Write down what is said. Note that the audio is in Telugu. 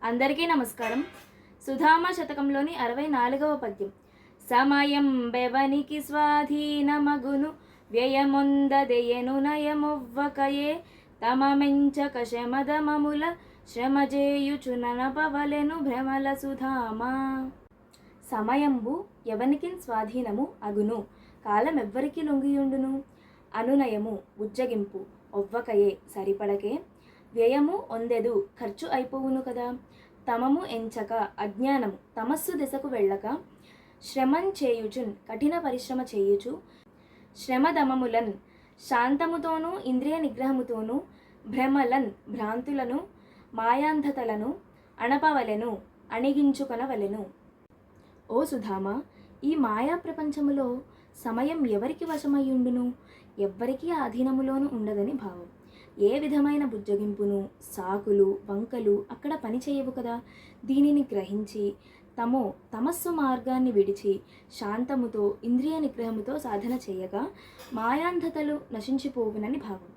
అందరికీ నమస్కారం. సుధామ శతకంలోని 64వ పద్యం. సమయం బెవనికి స్వాధీనమగును వ్యయమొందదెయను నయమొవ్వకయే తమమెంచక శమదమముల శ్రమజేయుచుననపవలెను భ్రమల సుధామ. సమయంబు ఎవనికిన్ స్వాధీనము అగును, కాలమెవ్వరికి లొంగియుండును. అనునయము బుజ్జగింపు, ఒవ్వకయే సరిపడకే, వ్యయము ఒందెదు ఖర్చు అయిపోవును కదా. తమము ఎంచక అజ్ఞానము తమస్సు దిశకు వెళ్ళక, శ్రమం చేయుచున్ కఠిన పరిశ్రమ చేయుచు, శ్రమదమములన్ శాంతముతోనూ ఇంద్రియ నిగ్రహముతోనూ, భ్రమలన్ భ్రాంతులను మాయాంధతలను అణపవలెను అణిగించుకొనవలెను. ఓ సుధామ, ఈ మాయా ప్రపంచములో సమయం ఎవరికి వశమయ్యుండును? ఎవ్వరికీ ఆధీనములోనూ ఉండదని భావం. ఏ విధమైన బుజ్జగింపును, సాకులు, వంకలు అక్కడ పనిచేయవు కదా. దీనిని గ్రహించి తమస్సు మార్గాన్ని విడిచి శాంతముతో ఇంద్రియ నిగ్రహముతో సాధన చేయగా మాయాంధతలు నశించిపోవునని భావం.